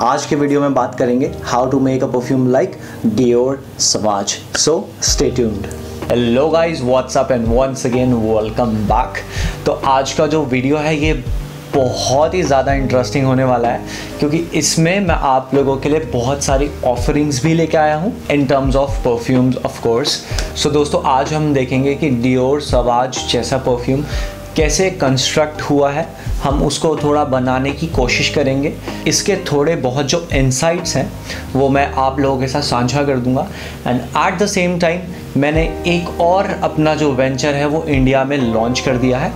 आज के वीडियो में बात करेंगे how to make a perfume like Dior Sauvage. So stay tuned. Hello guys, what's up and once again welcome back. तो आज का जो वीडियो है ये बहुत ही ज़्यादा इंटरेस्टिंग होने वाला है, क्योंकि इसमें मैं आप लोगों के लिए बहुत सारी ऑफरिंग्स भी लेके आया हूँ in terms of perfumes of course. So दोस्तों, आज हम देखेंगे कि डियोर सवाज जैसा परफ्यूम कैसे कंस्ट्रक्ट हुआ है, हम उसको थोड़ा बनाने की कोशिश करेंगे। इसके थोड़े बहुत जो इनसाइट्स हैं वो मैं आप लोगों के साथ साझा कर दूंगा। And at the same time मैंने एक और अपना जो वेंचर है वो इंडिया में लॉन्च कर दिया है।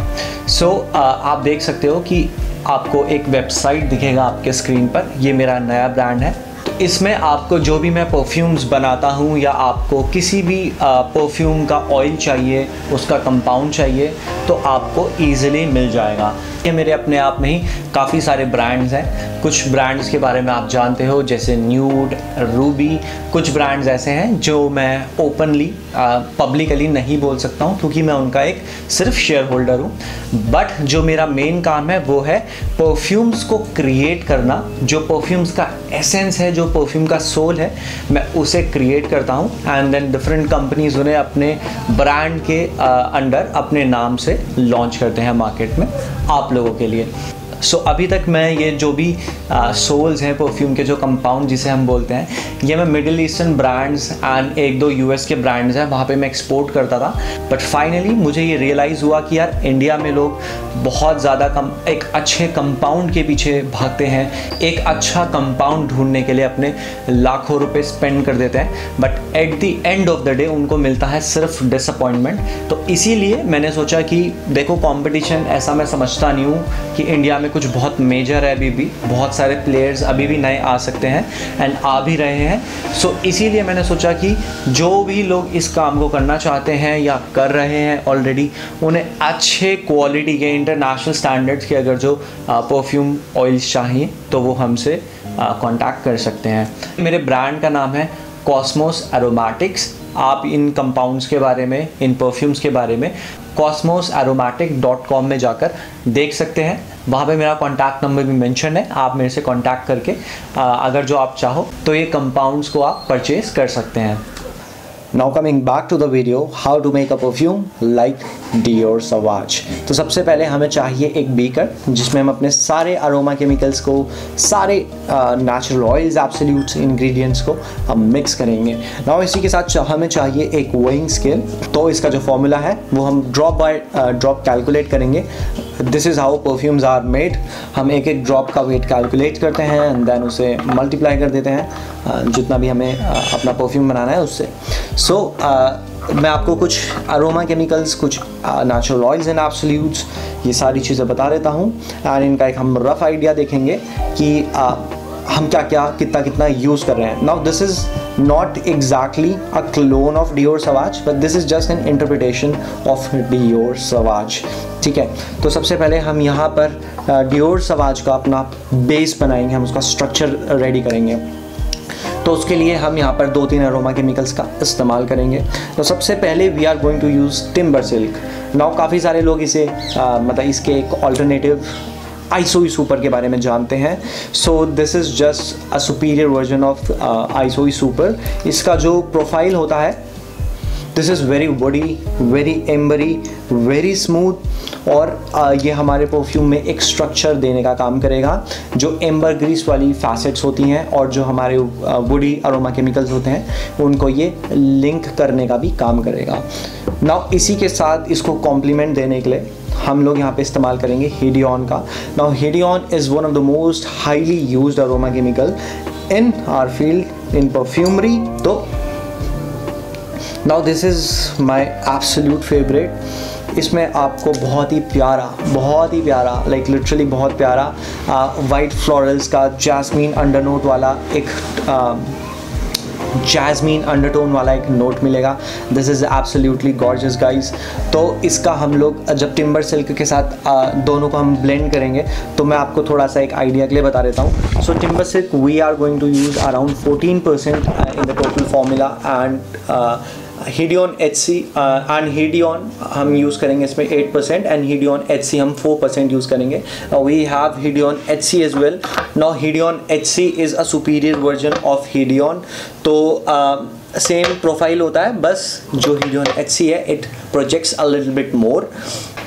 सो आप देख सकते हो कि आपको एक वेबसाइट दिखेगा आपके स्क्रीन पर, ये मेरा नया ब्रांड है। तो इसमें आपको जो भी मैं परफ्यूम्स बनाता हूँ या आपको किसी भी परफ्यूम का ऑयल चाहिए, उसका कंपाउंड चाहिए, तो आपको ईज़िली मिल जाएगा। ये मेरे अपने आप में ही काफ़ी सारे ब्रांड्स हैं। कुछ ब्रांड्स के बारे में आप जानते हो, जैसे न्यूड, रूबी। कुछ ब्रांड्स ऐसे हैं जो मैं ओपनली पब्लिकली नहीं बोल सकता हूँ, क्योंकि मैं उनका एक सिर्फ शेयर होल्डर हूँ। बट जो मेरा मेन काम है वो है परफ्यूम्स को क्रिएट करना। जो परफ्यूम्स का एसेंस है, जो परफ्यूम का सोल है, मैं उसे क्रिएट करता हूँ। एंड देन डिफरेंट कंपनीज उन्हें अपने ब्रांड के अंडर अपने नाम से लॉन्च करते हैं मार्केट में आप लोगों के लिए। सो अभी तक मैं ये जो भी सोल्स हैं परफ्यूम के, जो कंपाउंड जिसे हम बोलते हैं, ये मैं मिडिल ईस्टर्न ब्रांड्स एंड एक दो यूएस के ब्रांड्स हैं, वहाँ पे मैं एक्सपोर्ट करता था। बट फाइनली मुझे ये रियलाइज़ हुआ कि यार इंडिया में लोग बहुत ज़्यादा एक अच्छे कंपाउंड के पीछे भागते हैं, एक अच्छा कंपाउंड ढूंढने के लिए अपने लाखों रुपए स्पेंड कर देते हैं, but at the end of the day उनको मिलता है सिर्फ डिसअपॉइंटमेंट। तो इसीलिए मैंने सोचा कि देखो, कंपटीशन ऐसा मैं समझता नहीं हूँ कि इंडिया में कुछ बहुत मेजर है। अभी भी बहुत सारे प्लेयर्स अभी भी नए आ सकते हैं एंड आ भी रहे हैं। सो इसीलिए मैंने सोचा कि जो भी लोग इस काम को करना चाहते हैं या कर रहे हैं ऑलरेडी, उन्हें अच्छे क्वालिटी के इंटरनेशनल स्टैंडर्ड्स के अगर जो परफ्यूम ऑयल्स चाहिए तो वो हमसे कांटेक्ट कर सकते हैं। मेरे ब्रांड का नाम है कॉस्मोस एरोमेटिक्स। आप इन कंपाउंड्स के बारे में, इन परफ्यूम्स के बारे में cosmosaromatic.com में जाकर देख सकते हैं। वहाँ पे मेरा कॉन्टैक्ट नंबर भी मेंशन है। आप मेरे से कॉन्टैक्ट करके अगर जो आप चाहो तो ये कंपाउंड्स को आप परचेज कर सकते हैं। Now coming back to the video, how to make a perfume like Dior Sauvage। तो सबसे पहले हमें चाहिए एक बीकर जिसमें हम अपने सारे अरोमा केमिकल्स को, सारे नेचुरल ऑयल्स, एब्सोल्यूट इंग्रेडिएंट्स को हम मिक्स करेंगे। नाउ इसी के साथ हमें चाहिए एक वेइंग स्केल। तो इसका जो फॉर्मूला है वो हम ड्रॉप बाय ड्रॉप कैलकुलेट करेंगे। This is how perfumes are made. हम एक एक ड्रॉप का वेट कैलकुलेट करते हैं एंड देन उसे मल्टीप्लाई कर देते हैं जितना भी हमें अपना परफ्यूम बनाना है उससे। सो मैं आपको कुछ अरोमा केमिकल्स, कुछ नेचुरल ऑयल्स एंड एब्सोल्यूट्स, ये सारी चीज़ें बता देता हूँ एंड इनका एक हम रफ आइडिया देखेंगे कि हम क्या क्या कितना कितना यूज़ कर रहे हैं। Now this is not exactly a clone of Dior Sauvage, but this is just an interpretation of Dior Sauvage। ठीक है, तो सबसे पहले हम यहाँ पर Dior Sauvage का अपना बेस बनाएंगे, हम उसका स्ट्रक्चर रेडी करेंगे। तो उसके लिए हम यहाँ पर 2-3 अरोमा केमिकल्स का इस्तेमाल करेंगे। तो सबसे पहले we are going to use timber silk. Now काफ़ी सारे लोग इसे मतलब इसके एक ऑल्टरनेटिव आइसोई सुपर के बारे में जानते हैं। So this is just a superior version of iso e super. इसका जो प्रोफाइल होता है, this is very woody, very ambery, very smooth, और ये हमारे परफ्यूम में एक स्ट्रक्चर देने का काम करेगा। जो एम्बर ग्रीस वाली फैसेट्स होती हैं और जो हमारे वुडी अरोमा केमिकल्स होते हैं उनको ये लिंक करने का भी काम करेगा। नाउ इसी के साथ इसको कॉम्प्लीमेंट देने के लिए हम लोग यहाँ पे इस्तेमाल करेंगे हेडियन का। Now hedione is one of the most highly used aroma chemical in our field in perfumery. तो now this is my absolute favourite. इसमें आपको बहुत ही प्यारा लाइक लिटरली बहुत प्यारा वाइट फ्लोरल्स का जैस्मीन अंडरनोट वाला एक जैस्मीन अंडरटोन वाला एक नोट मिलेगा। This is absolutely gorgeous guys. तो इसका हम लोग जब टिम्बर सिल्क के साथ दोनों को हम ब्लेंड करेंगे तो मैं आपको थोड़ा सा एक आइडिया के लिए बता देता हूँ। So timber silk we are going to use around 14% in the total formula and hedione HC and hedione हम यूज़ करेंगे इसमें 8% एंड हीडियन HC हम 4% यूज़ करेंगे. We have hedione HC as well. Now hedione HC is a superior version of hedione. तो same profile होता है, बस जो हीडियन HC है it projects a little bit more.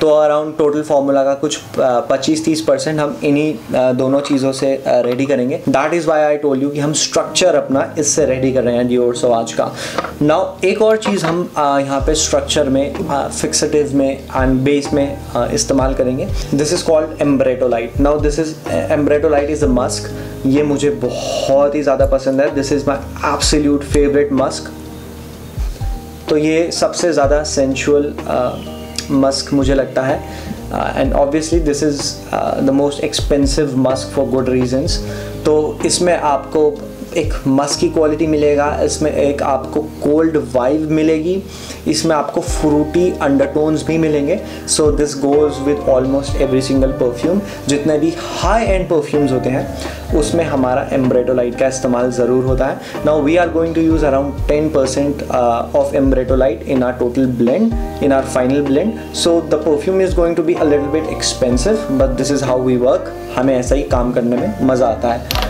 तो अराउंड टोटल फार्मूला का कुछ 25-30% हम इन्हीं दोनों चीज़ों से रेडी करेंगे. That is why I told you कि हम स्ट्रक्चर अपना इससे रेडी कर रहे हैं डियोर सवाज का. नाउ एक और चीज़ हम यहाँ पे स्ट्रक्चर में, फिक्सेटिव में एंड बेस में इस्तेमाल करेंगे. This is called ambrettolide. Now this is ambrettolide is a musk. ये मुझे बहुत ही ज़्यादा पसंद है. This is my absolute favourite musk. तो ये सबसे ज़्यादा सेंशुअल मस्क मुझे लगता है. And obviously this is the most expensive musk for good reasons. तो इसमें आपको एक मस्क की क्वालिटी मिलेगा, इसमें एक आपको कोल्ड वाइब मिलेगी, इसमें आपको फ्रूटी अंडरटोन्स भी मिलेंगे. So this goes with almost every single perfume. जितने भी हाई एंड परफ्यूम्स होते हैं उसमें हमारा एम्ब्रेटोलाइट का इस्तेमाल ज़रूर होता है. Now we are going to use around 10% of ambrettolide in our total blend, in our final blend. So the perfume is going to be a little bit expensive, but this is how we work. हमें ऐसा ही काम करने में मज़ा आता है.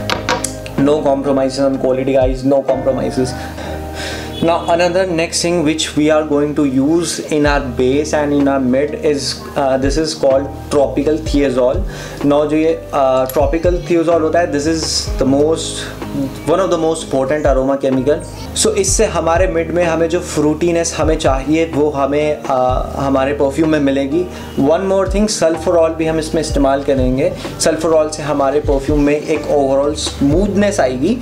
No compromises on quality, guys. No compromises. Now another next thing which we are going to use in our base and in our mid is this is called tropical thiazole. Now जो ये tropical thiazole होता है, this is the one of the most potent aroma chemical. So इससे हमारे mid में हमें जो fruitiness हमें चाहिए वो हमें हमारे परफ्यूम में मिलेगी. वन मोर थिंग, सल्फरॉल भी हम इसमें इस्तेमाल करेंगे. सल्फरॉल से हमारे परफ्यूम में एक ओवरऑल स्मूथनेस आएगी.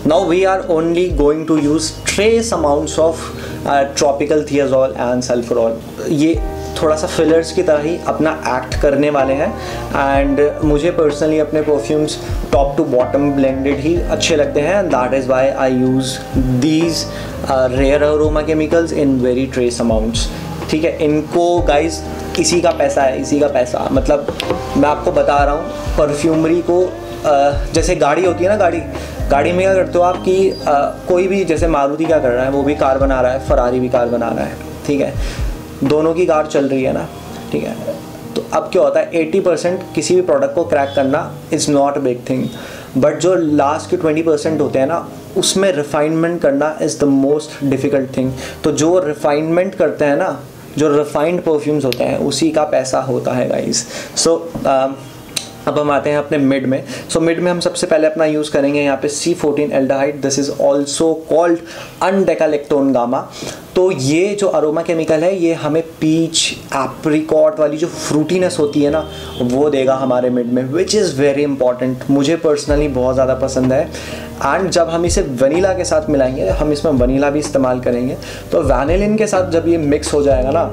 Now we are only going to use trace amounts of tropical thiazole and sulfurol. ये थोड़ा सा फिलर्स की तरह ही अपना एक्ट करने वाले हैं. एंड मुझे पर्सनली अपने perfumes top to bottom blended ही अच्छे लगते हैं. That is why I use these rare aroma chemicals in very trace amounts. ठीक है, इनको गाइज इसी का पैसा है, इसी का पैसा. मतलब मैं आपको बता रहा हूँ, परफ्यूमरी को जैसे गाड़ी होती है ना, गाड़ी में क्या करते हो आप कि कोई भी, जैसे मारुति क्या कर रहा है, वो भी कार बना रहा है, फरारी भी कार बना रहा है. ठीक है, दोनों की कार चल रही है ना. ठीक है, तो अब क्या होता है, 80% किसी भी प्रोडक्ट को क्रैक करना is not a big thing, but जो लास्ट के 20% होते हैं ना, उसमें रिफाइनमेंट करना is the most difficult thing. तो जो रिफाइनमेंट करते हैं ना, जो रिफाइंड परफ्यूम्स होते हैं, उसी का पैसा होता है गाइस. सो अब हम आते हैं अपने मिड में. सो मिड में हम सबसे पहले अपना यूज़ करेंगे यहाँ पे C14 aldehyde. This is also called undecalactone gamma. तो ये जो अरोमा केमिकल है, ये हमें पीच एप्रिकॉट वाली जो फ्रूटीनेस होती है ना, वो देगा हमारे मिड में, विच इज़ वेरी इंपॉर्टेंट. मुझे पर्सनली बहुत ज़्यादा पसंद है. एंड जब हम इसे वनीला के साथ मिलाएंगे, हम इसमें वनीला भी इस्तेमाल करेंगे, तो वैनिलिन के साथ जब ये मिक्स हो जाएगा ना,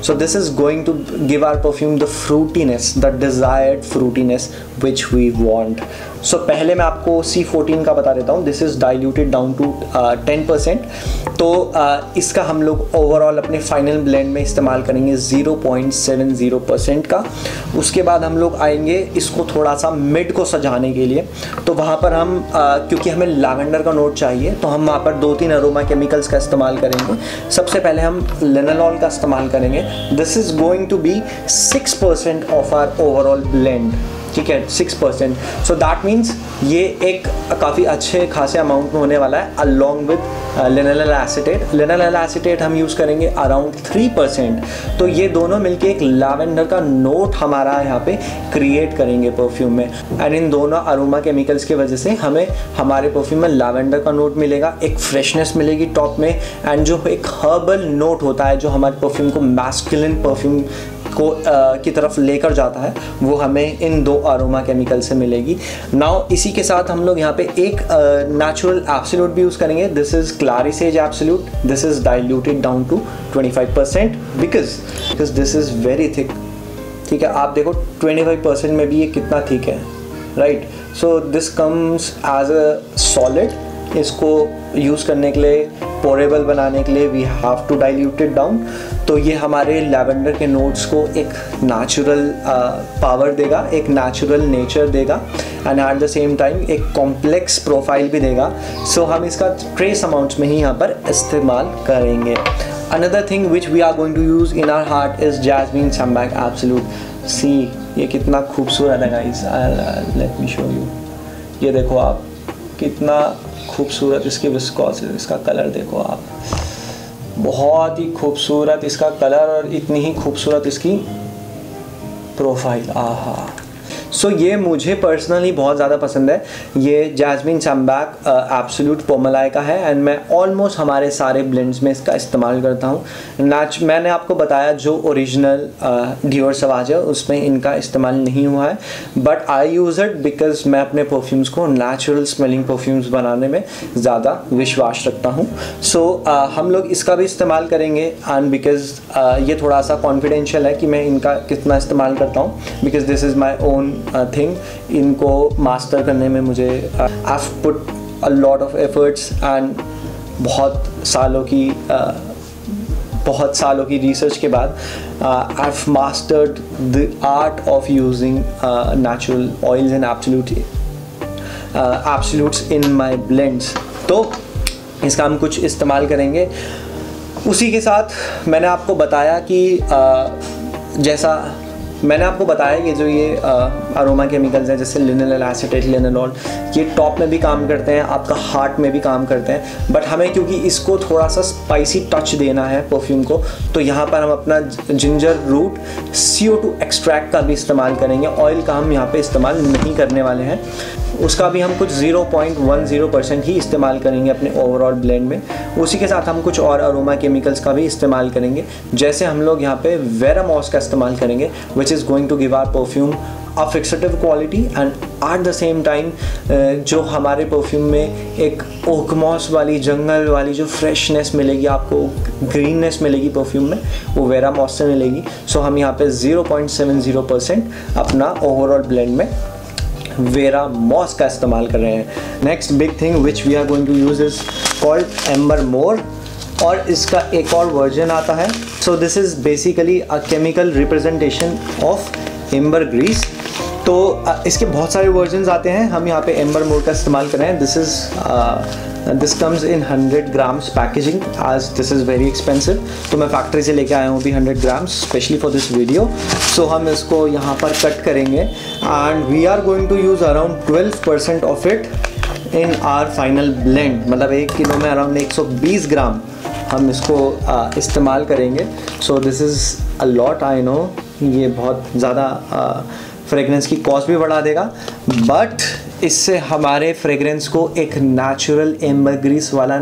so this is going to give our perfume the fruitiness, the desired fruitiness which we want. So पहले मैं आपको C14 का बता देता हूँ. This is diluted down to 10%. तो इसका हम लोग ओवरऑल अपने फाइनल ब्लेंड में इस्तेमाल करेंगे 0.70% का. उसके बाद हम लोग आएंगे इसको थोड़ा सा मिड को सजाने के लिए. तो वहाँ पर हम क्योंकि हमें लैवेंडर का नोट चाहिए, तो हम वहाँ पर 2-3 अरोमा केमिकल्स का इस्तेमाल करेंगे. सबसे पहले हम लिनोलॉल का इस्तेमाल करेंगे. This is going to be 6% of our overall blend. ठीक है, 6%. सो दैट मीन्स ये एक काफ़ी अच्छे खासे अमाउंट में होने वाला है. Along with linalyl acetate. Linalyl acetate हम यूज़ करेंगे अराउंड 3%. तो ये दोनों मिलके एक लैवेंडर का नोट हमारा यहाँ पे क्रिएट करेंगे परफ्यूम में. एंड इन दोनों अरोमा केमिकल्स की वजह से हमें हमारे परफ्यूम में लैवेंडर का नोट मिलेगा, एक फ्रेशनेस मिलेगी टॉप में. एंड जो एक हर्बल नोट होता है जो हमारे परफ्यूम को मैस्कुलिन परफ्यूम को की तरफ लेकर जाता है, वो हमें इन 2 अरोमा केमिकल से मिलेगी. नाउ इसी के साथ हम लोग यहाँ पे एक नेचुरल एब्सोल्यूट भी यूज़ करेंगे. This is clary sage absolute. This is diluted down to 25% because this is very thick. ठीक है, आप देखो 25% में भी ये कितना थिक है, right. So this comes as a solid. इसको यूज़ करने के लिए, पोरेबल बनाने के लिए we have to dilute it down. तो ये हमारे लैवेंडर के नोट्स को एक नेचुरल पावर देगा, एक नेचुरल नेचर देगा, and at the same time एक कॉम्प्लेक्स प्रोफाइल भी देगा. सो हम इसका ट्रेस अमाउंट्स में ही यहाँ पर इस्तेमाल करेंगे. Another thing which we are going to use in our heart is jasmine sambac absolute. See ये कितना खूबसूरत है guys, let me show you. ये देखो आप, कितना खूबसूरत इसकी विस्कोसिटी, इसका कलर देखो आप, बहुत ही खूबसूरत इसका कलर और इतनी ही खूबसूरत इसकी प्रोफाइल। आहा, सो ये मुझे पर्सनली बहुत ज़्यादा पसंद है। ये जैस्मीन समबैक एब्सोल्यूट पोमेलाई का है एंड मैं ऑलमोस्ट हमारे सारे ब्लेंड्स में इसका इस्तेमाल करता हूँ। मैंने आपको बताया जो ओरिजिनल डियोर सवाज है उसमें इनका इस्तेमाल नहीं हुआ है, but I use it because मैं अपने परफ्यूम्स को नेचुरल स्मेलिंग परफ्यूम्स बनाने में ज़्यादा विश्वास रखता हूँ। सो हम लोग इसका भी इस्तेमाल करेंगे एंड बिकॉज ये थोड़ा सा कॉन्फिडेंशियल है कि मैं इनका कितना इस्तेमाल करता हूँ, because this is my own thing. इनको मास्टर करने में मुझे I put a lot of efforts and बहुत सालों की रिसर्च के बाद I have mastered the art of using natural oils and absolutes in my blends. तो इसका हम कुछ इस्तेमाल करेंगे। उसी के साथ मैंने आपको बताया कि जैसा मैंने आपको बताया कि जो ये अरोमा केमिकल्स हैं जैसे लिनोल एसीटेट, लिनोल, ये टॉप में भी काम करते हैं, आपका हार्ट में भी काम करते हैं, बट हमें क्योंकि इसको थोड़ा सा स्पाइसी टच देना है परफ्यूम को, तो यहाँ पर हम अपना जिंजर रूट CO2 एक्सट्रैक्ट का भी इस्तेमाल करेंगे। ऑयल का हम यहाँ पे इस्तेमाल नहीं करने वाले हैं, उसका भी हम कुछ 0.10% ही इस्तेमाल करेंगे अपने ओवरऑल ब्लेंड में। उसी के साथ हम कुछ और अरोमा केमिकल्स का भी इस्तेमाल करेंगे, जैसे हम लोग यहाँ पे वेरामॉस का इस्तेमाल करेंगे which is going to give our perfume a fixative quality and at the same time जो हमारे परफ्यूम में एक ओकमॉस वाली, जंगल वाली जो फ्रेशनेस मिलेगी आपको, ग्रीननेस मिलेगी परफ्यूम में, वो वेरामॉस से मिलेगी। सो हम यहाँ पे 0.70% अपना ओवरऑल ब्लेंड में वेरामॉस का इस्तेमाल कर रहे हैं। Next big thing which we are going to use is called amber more, और इसका एक और वर्जन आता है। So this is basically a chemical representation of ambergris. तो इसके बहुत सारे वर्जन्स आते हैं, हम यहाँ पे एम्बर मोर का इस्तेमाल कर रहे हैं। This comes in 100 grams packaging आज दिस इज़ वेरी एक्सपेंसिव, तो मैं फैक्ट्री से लेके आया हूँ भी 100 grams specially for this video. So हम इसको यहाँ पर कट करेंगे and we are going to use around 12% of it in our final blend, मतलब 1 किलो में अराउंड 120 ग्राम हम इसको इस्तेमाल करेंगे। सो this is a lot, I know ये बहुत ज़्यादा फ्रेगरेंस की कॉस्ट भी बढ़ा देगा, बट इससे हमारे फ्रेगरेंस को एक नेचुरल एम्बर ग्रीस वाला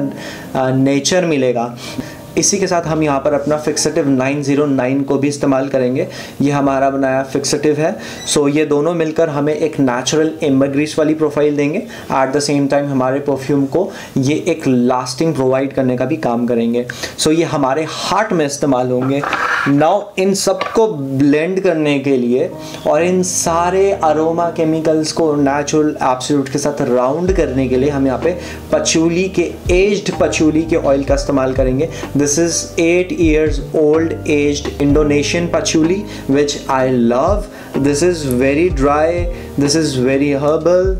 नेचर मिलेगा। इसी के साथ हम यहाँ पर अपना फिक्सेटिव 909 को भी इस्तेमाल करेंगे, ये हमारा बनाया फिक्सेटिव है। सो ये दोनों मिलकर हमें एक नेचुरल एम्बर ग्रीस वाली प्रोफाइल देंगे, एट द सेम टाइम हमारे परफ्यूम को ये एक लास्टिंग प्रोवाइड करने का भी काम करेंगे। सो ये हमारे हार्ट में इस्तेमाल होंगे। नाउ इन सबको ब्लेंड करने के लिए और इन सारे अरोमा केमिकल्स को नेचुरल एब्सोल्यूट के साथ राउंड करने के लिए हम यहाँ पे पचूली के, एज्ड पचूली के ऑयल का इस्तेमाल करेंगे। This is 8 years old aged Indonesian patchouli which I love. This is very dry, this is very herbal,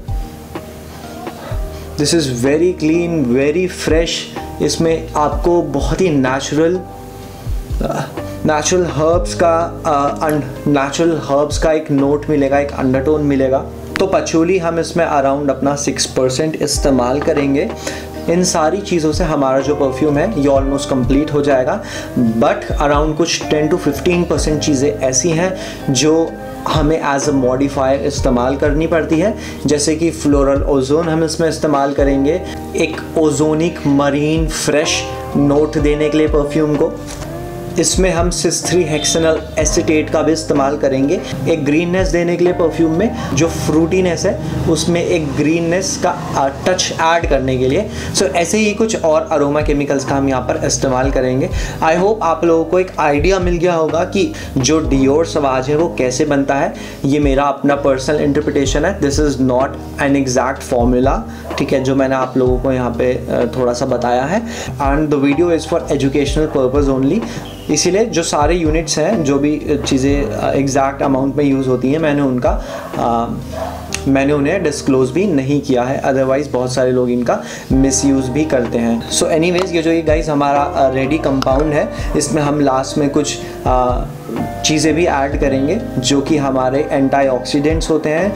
this is very clean, very fresh. इसमें आपको बहुत ही नेचुरल हर्ब्स का एक नोट मिलेगा, एक अंडरटोन मिलेगा। तो पचूली हम इसमें अराउंड अपना 6% इस्तेमाल करेंगे। इन सारी चीज़ों से हमारा जो परफ्यूम है ये ऑलमोस्ट कंप्लीट हो जाएगा, बट अराउंड कुछ 10 to 15% चीज़ें ऐसी हैं जो हमें एज अ मॉडिफायर इस्तेमाल करनी पड़ती है, जैसे कि फ्लोरल ओजोन हम इसमें इस्तेमाल करेंगे एक ओजोनिक मरीन फ्रेश नोट देने के लिए परफ्यूम को। इसमें हम सिस-3 हेक्सेनल एसीटेट का भी इस्तेमाल करेंगे एक ग्रीननेस देने के लिए परफ्यूम में, जो फ्रूटीनेस है उसमें एक ग्रीननेस का टच ऐड करने के लिए। सो ऐसे ही कुछ और अरोमा केमिकल्स का हम यहाँ पर इस्तेमाल करेंगे। आई होप आप लोगों को एक आइडिया मिल गया होगा कि जो डियोर सवाज है वो कैसे बनता है। ये मेरा अपना पर्सनल इंटरप्रिटेशन है, this is not an exact formula, ठीक है, जो मैंने आप लोगों को यहाँ पे थोड़ा सा बताया है। And the video is for educational purpose only, इसीलिए जो सारे यूनिट्स हैं, जो भी चीज़ें एग्जैक्ट अमाउंट में यूज़ होती हैं, मैंने उनका मैंने उन्हें डिस्क्लोज भी नहीं किया है, अदरवाइज बहुत सारे लोग इनका मिसयूज़ भी करते हैं। सो एनीवेज, ये जो ये गाइस हमारा रेडी कंपाउंड है, इसमें हम लास्ट में कुछ चीज़ें भी ऐड करेंगे जो कि हमारे एंटीऑक्सीडेंट्स होते हैं,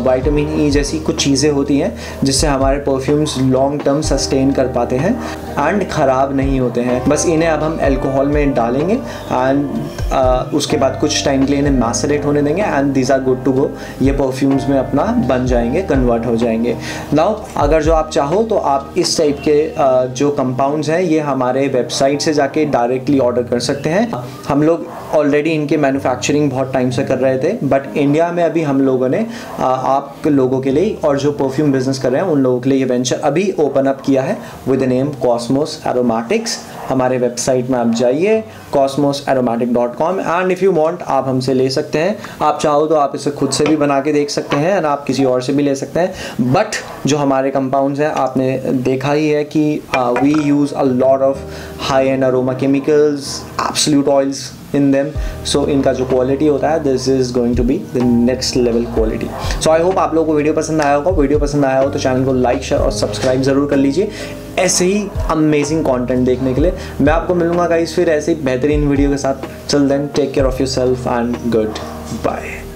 विटामिन ई जैसी कुछ चीज़ें होती हैं जिससे हमारे परफ्यूम्स लॉन्ग टर्म सस्टेन कर पाते हैं एंड ख़राब नहीं होते हैं। बस इन्हें अब हम अल्कोहल में डालेंगे एंड उसके बाद कुछ टाइम के लिए इन्हें मैसरेट होने देंगे and these are good to go. ये परफ्यूम्स में अपना बन जाएंगे, कन्वर्ट हो जाएंगे। नाउ अगर जो आप चाहो तो आप इस टाइप के जो कंपाउंड्स हैं ये हमारे वेबसाइट से जाके डायरेक्टली ऑर्डर कर सकते हैं। हम लोग ऑलरेडी इनके मैन्युफैक्चरिंग बहुत टाइम से कर रहे थे, बट इंडिया में अभी हम लोगों ने आप लोगों के लिए और जो परफ्यूम बिजनेस कर रहे हैं उन लोगों के लिए ये वेंचर अभी ओपन अप किया है with the name Cosmos aromatics. हमारे वेबसाइट में आप जाइए cosmosaromatic.com and if you want आप हमसे ले सकते हैं। आप चाहो तो आप इसे खुद से भी बना के देख सकते हैं एंड आप किसी और से भी ले सकते हैं। बट जो हमारे कंपाउंड्स हैं आपने देखा ही है कि we use a lot of high end aroma chemicals, absolute oils in them. So इनका जो क्वालिटी होता है this is going to be the next level quality. So I hope आप लोगों को वीडियो पसंद आया होगा। वीडियो पसंद आया हो तो चैनल को लाइक, शेयर और सब्सक्राइब ज़रूर कर लीजिए ऐसे ही अमेजिंग कंटेंट देखने के लिए। मैं आपको मिलूंगा गाइस फिर ऐसे ही बेहतरीन वीडियो के साथ। Till then take care of yourself and good bye.